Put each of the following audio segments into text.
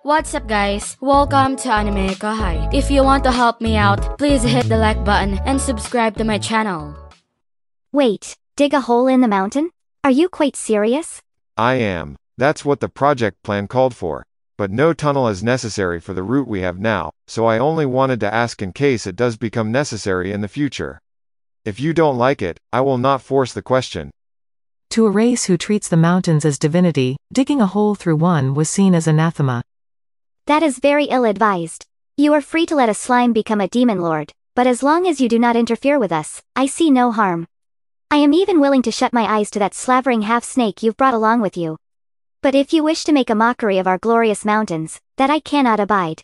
What's up guys, welcome to Anime Kahai. If you want to help me out, please hit the like button and subscribe to my channel. Wait, dig a hole in the mountain? Are you quite serious? I am. That's what the project plan called for. But no tunnel is necessary for the route we have now, so I only wanted to ask in case it does become necessary in the future. If you don't like it, I will not force the question. To a race who treats the mountains as divinity, digging a hole through one was seen as anathema. That is very ill-advised. You are free to let a slime become a demon lord, but as long as you do not interfere with us, I see no harm. I am even willing to shut my eyes to that slavering half-snake you've brought along with you. But if you wish to make a mockery of our glorious mountains, that I cannot abide.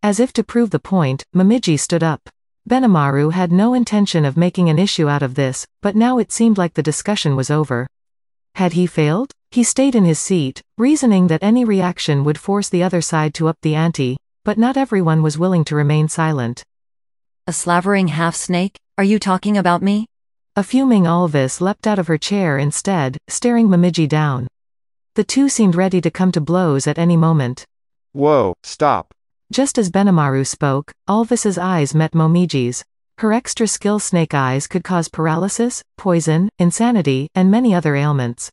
As if to prove the point, Momiji stood up. Benimaru had no intention of making an issue out of this, but now it seemed like the discussion was over. Had he failed? He stayed in his seat, reasoning that any reaction would force the other side to up the ante, but not everyone was willing to remain silent. A slavering half-snake? Are you talking about me? A fuming Alvis leapt out of her chair instead, staring Momiji down. The two seemed ready to come to blows at any moment. Whoa, stop. Just as Benimaru spoke, Alvis's eyes met Momiji's. Her extra skill snake eyes could cause paralysis, poison, insanity, and many other ailments.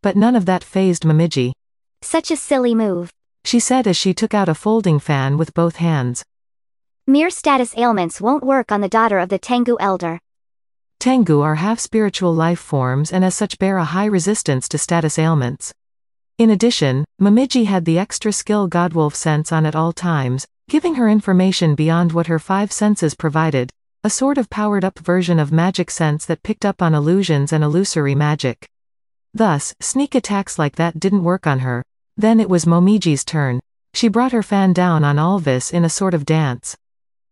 But none of that fazed Momiji. Such a silly move. She said as she took out a folding fan with both hands. Mere status ailments won't work on the daughter of the Tengu Elder. Tengu are half-spiritual life forms and as such bear a high resistance to status ailments. In addition, Momiji had the extra skill Godwolf sense on at all times, giving her information beyond what her five senses provided, a sort of powered-up version of magic sense that picked up on illusions and illusory magic. Thus, sneak attacks like that didn't work on her. Then it was Momiji's turn. She brought her fan down on Alvis in a sort of dance.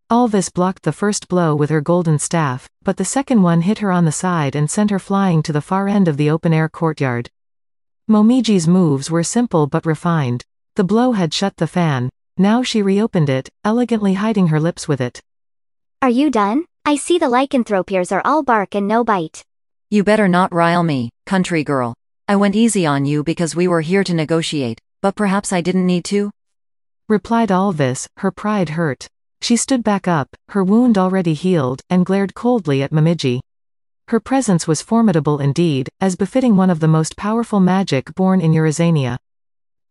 Alvis blocked the first blow with her golden staff, but the second one hit her on the side and sent her flying to the far end of the open-air courtyard. Momiji's moves were simple but refined. The blow had shut the fan. Now she reopened it, elegantly hiding her lips with it. Are you done? I see the lycanthropiers are all bark and no bite. You better not rile me, country girl. I went easy on you because we were here to negotiate, but perhaps I didn't need to? Replied Alvis, her pride hurt. She stood back up, her wound already healed, and glared coldly at Momiji. Her presence was formidable indeed, as befitting one of the most powerful magic born in Eurazania.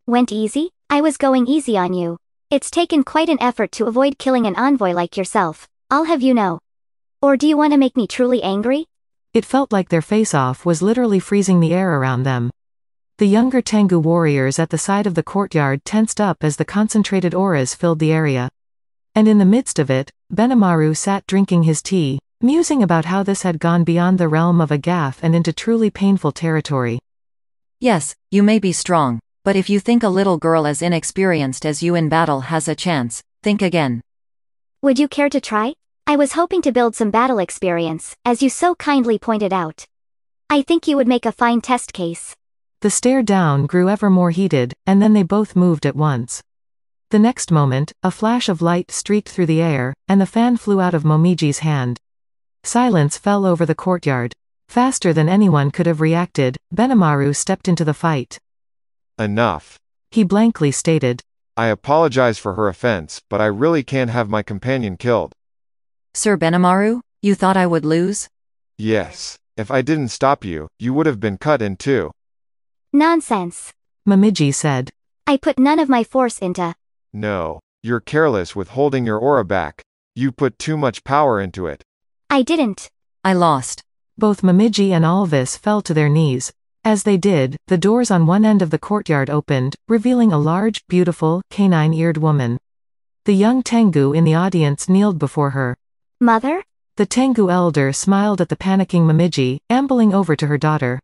Went easy? I was going easy on you. It's taken quite an effort to avoid killing an envoy like yourself, I'll have you know. Or do you want to make me truly angry? It felt like their face-off was literally freezing the air around them. The younger Tengu warriors at the side of the courtyard tensed up as the concentrated auras filled the area. And in the midst of it, Benimaru sat drinking his tea, musing about how this had gone beyond the realm of a gaffe and into truly painful territory. Yes, you may be strong, but if you think a little girl as inexperienced as you in battle has a chance, think again. Would you care to try? I was hoping to build some battle experience, as you so kindly pointed out. I think you would make a fine test case. The stare down grew ever more heated, and then they both moved at once. The next moment, a flash of light streaked through the air, and the fan flew out of Momiji's hand. Silence fell over the courtyard. Faster than anyone could have reacted, Benimaru stepped into the fight. Enough. He blankly stated. I apologize for her offense, but I really can't have my companion killed. Sir Benimaru, you thought I would lose? Yes. If I didn't stop you, you would have been cut in two. Nonsense. Momiji said. I put none of my force into. No. You're careless with holding your aura back. You put too much power into it. I didn't. I lost. Both Momiji and Alvis fell to their knees. As they did, the doors on one end of the courtyard opened, revealing a large, beautiful, canine-eared woman. The young Tengu in the audience kneeled before her. Mother? The Tengu elder smiled at the panicking Momiji, ambling over to her daughter.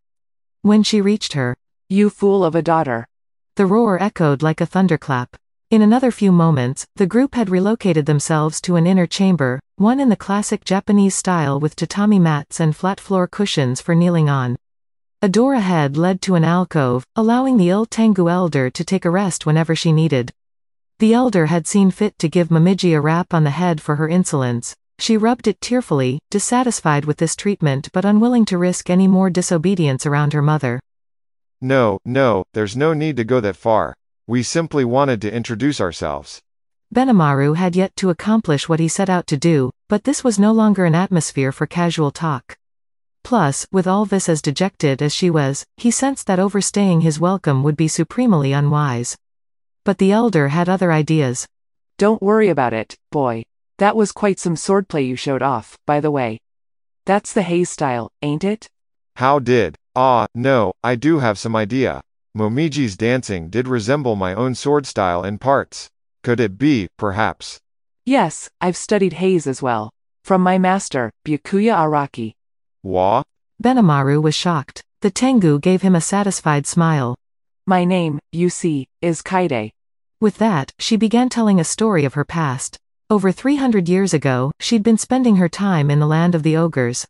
When she reached her, You fool of a daughter. the roar echoed like a thunderclap. In another few moments, the group had relocated themselves to an inner chamber, one in the classic Japanese style with tatami mats and flat floor cushions for kneeling on. A door ahead led to an alcove, allowing the ill Tengu elder to take a rest whenever she needed. The elder had seen fit to give Momiji a rap on the head for her insolence. She rubbed it tearfully, dissatisfied with this treatment but unwilling to risk any more disobedience around her mother. No, there's no need to go that far. We simply wanted to introduce ourselves. Benimaru had yet to accomplish what he set out to do, but this was no longer an atmosphere for casual talk. Plus, with Alvis as dejected as she was, he sensed that overstaying his welcome would be supremely unwise. But the elder had other ideas. Don't worry about it, boy. That was quite some swordplay you showed off, by the way. That's the Hayes style, ain't it? How did? No, I do have some idea. Momiji's dancing did resemble my own sword style in parts. Could it be, perhaps? Yes, I've studied Hayes as well. From my master, Byakuya Araki. Wa? Benimaru was shocked. The Tengu gave him a satisfied smile. My name, you see, is Kaide. With that, she began telling a story of her past. Over 300 years ago, she'd been spending her time in the land of the ogres.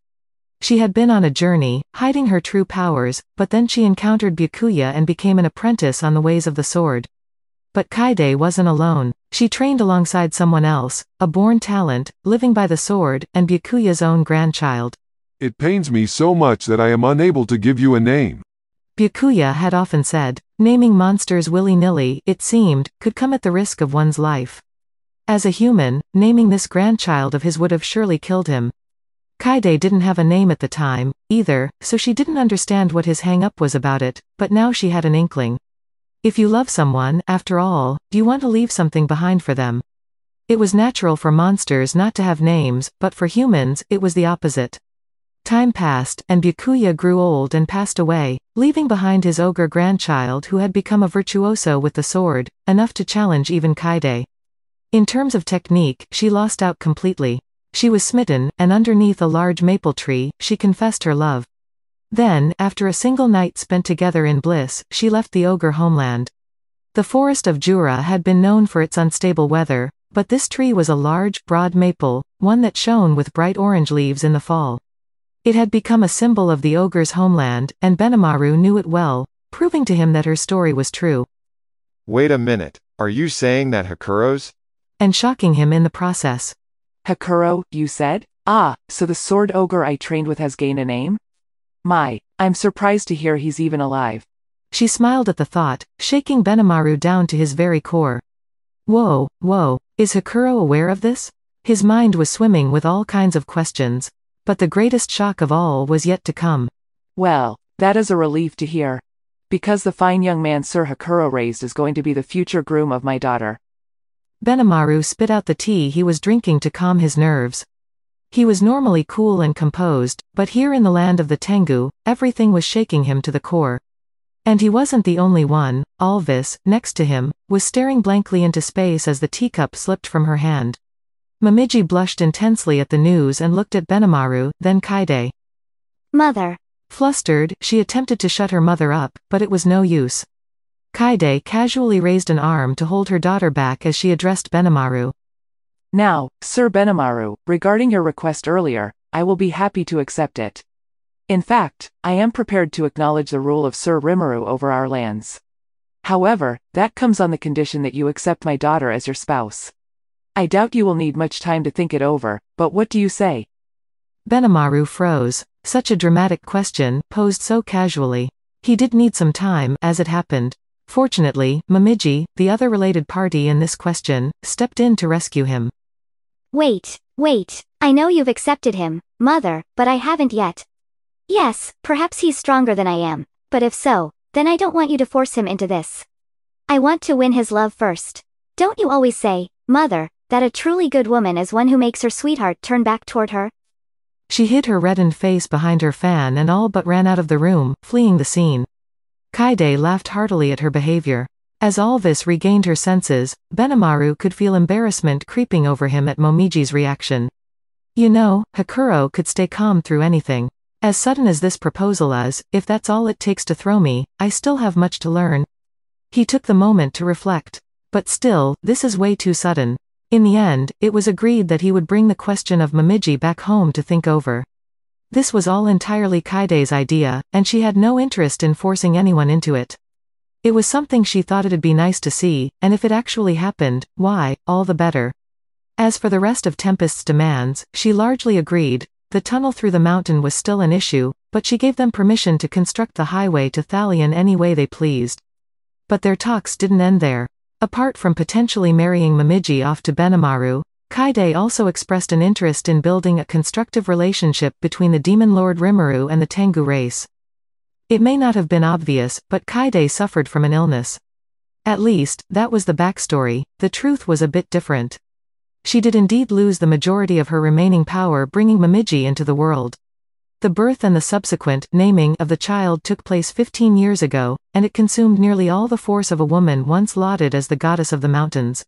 She had been on a journey, hiding her true powers, but then she encountered Byakuya and became an apprentice on the ways of the sword. But Kaide wasn't alone. She trained alongside someone else, a born talent, living by the sword, and Byakuya's own grandchild. It pains me so much that I am unable to give you a name. Byakuya had often said, naming monsters willy-nilly, it seemed, could come at the risk of one's life. As a human, naming this grandchild of his would have surely killed him. Kaide didn't have a name at the time, either, so she didn't understand what his hang-up was about it, but now she had an inkling. If you love someone, after all, do you want to leave something behind for them? It was natural for monsters not to have names, but for humans, it was the opposite. Time passed, and Byakuya grew old and passed away, leaving behind his ogre grandchild who had become a virtuoso with the sword, enough to challenge even Kaide. In terms of technique, she lost out completely. She was smitten, and underneath a large maple tree, she confessed her love. Then, after a single night spent together in bliss, she left the ogre homeland. The forest of Jura had been known for its unstable weather, but this tree was a large, broad maple, one that shone with bright orange leaves in the fall. It had become a symbol of the ogre's homeland, and Benimaru knew it well, proving to him that her story was true. Wait a minute, are you saying that Hakuro's? And shocking him in the process. Hakuro, you said? So the sword ogre I trained with has gained a name? My, I'm surprised to hear he's even alive. She smiled at the thought, shaking Benimaru down to his very core. Whoa, is Hakuro aware of this? His mind was swimming with all kinds of questions. But the greatest shock of all was yet to come. Well, that is a relief to hear. Because the fine young man Sir Hakuro raised is going to be the future groom of my daughter. Benimaru spit out the tea he was drinking to calm his nerves. He was normally cool and composed, but here in the land of the Tengu, everything was shaking him to the core. And he wasn't the only one. Alvis, next to him, was staring blankly into space as the teacup slipped from her hand. Momiji blushed intensely at the news and looked at Benimaru, then Kaide. Mother. Flustered, she attempted to shut her mother up, but it was no use. Kaide casually raised an arm to hold her daughter back as she addressed Benimaru. Now, Sir Benimaru, regarding your request earlier, I will be happy to accept it. In fact, I am prepared to acknowledge the rule of Sir Rimuru over our lands. However, that comes on the condition that you accept my daughter as your spouse. I doubt you will need much time to think it over, but what do you say? Benimaru froze. Such a dramatic question, posed so casually. He did need some time, as it happened. Fortunately, Momiji, the other related party in this question, stepped in to rescue him. Wait. I know you've accepted him, Mother, but I haven't yet. Yes, perhaps he's stronger than I am, but if so, then I don't want you to force him into this. I want to win his love first. Don't you always say, Mother, that a truly good woman is one who makes her sweetheart turn back toward her? She hid her reddened face behind her fan and all but ran out of the room, fleeing the scene. Kaide laughed heartily at her behavior. As Alvis regained her senses, Benimaru could feel embarrassment creeping over him at Momiji's reaction. You know, Hakuro could stay calm through anything. As sudden as this proposal is, if that's all it takes to throw me, I still have much to learn. He took the moment to reflect. But still, this is way too sudden. In the end, it was agreed that he would bring the question of Momiji back home to think over. This was all entirely Kaide's idea, and she had no interest in forcing anyone into it. It was something she thought it'd be nice to see, and if it actually happened, why, all the better. As for the rest of Tempest's demands, she largely agreed. The tunnel through the mountain was still an issue, but she gave them permission to construct the highway to Thalion any way they pleased. But their talks didn't end there. Apart from potentially marrying Momiji off to Benimaru, Kaide also expressed an interest in building a constructive relationship between the demon lord Rimuru and the Tengu race. It may not have been obvious, but Kaide suffered from an illness. At least, that was the backstory. The truth was a bit different. She did indeed lose the majority of her remaining power, bringing Momiji into the world. The birth and the subsequent naming of the child took place 15 years ago, and it consumed nearly all the force of a woman once lauded as the goddess of the mountains.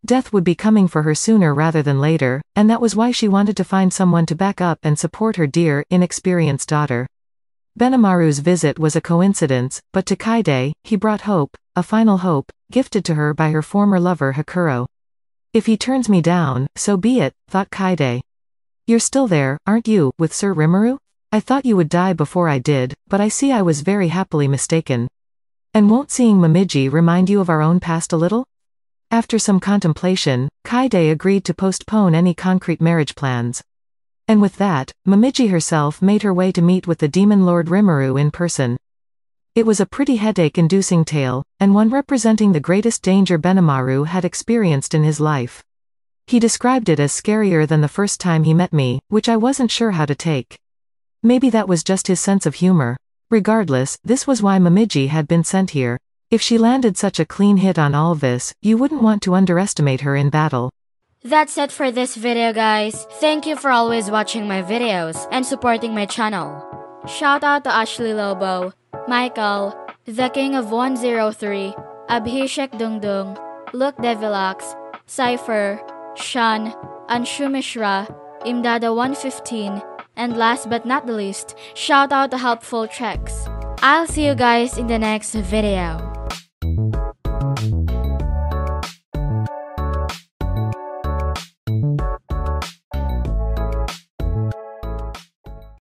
Death would be coming for her sooner rather than later, and that was why she wanted to find someone to back up and support her dear, inexperienced daughter. Benimaru's visit was a coincidence, but to Kaide, he brought hope, a final hope, gifted to her by her former lover Hakuro. If he turns me down, so be it, thought Kaide. You're still there, aren't you, with Sir Rimuru? I thought you would die before I did, but I see I was very happily mistaken. And won't seeing Momiji remind you of our own past a little? After some contemplation, Kaide agreed to postpone any concrete marriage plans. And with that, Momiji herself made her way to meet with the demon lord Rimuru in person. It was a pretty headache-inducing tale, and one representing the greatest danger Benimaru had experienced in his life. He described it as scarier than the first time he met me, which I wasn't sure how to take. Maybe that was just his sense of humor. Regardless, this was why Momiji had been sent here. If she landed such a clean hit on Alvis, you wouldn't want to underestimate her in battle. That's it for this video, guys. Thank you for always watching my videos and supporting my channel. Shout out to Ashley Lobo, Michael, The King of 103, Abhishek Dungdung, Luke Devilax, Cypher, Sean, Anshu Mishra, Imdada 115, and last but not the least, shout out to Helpful Treks. I'll see you guys in the next video.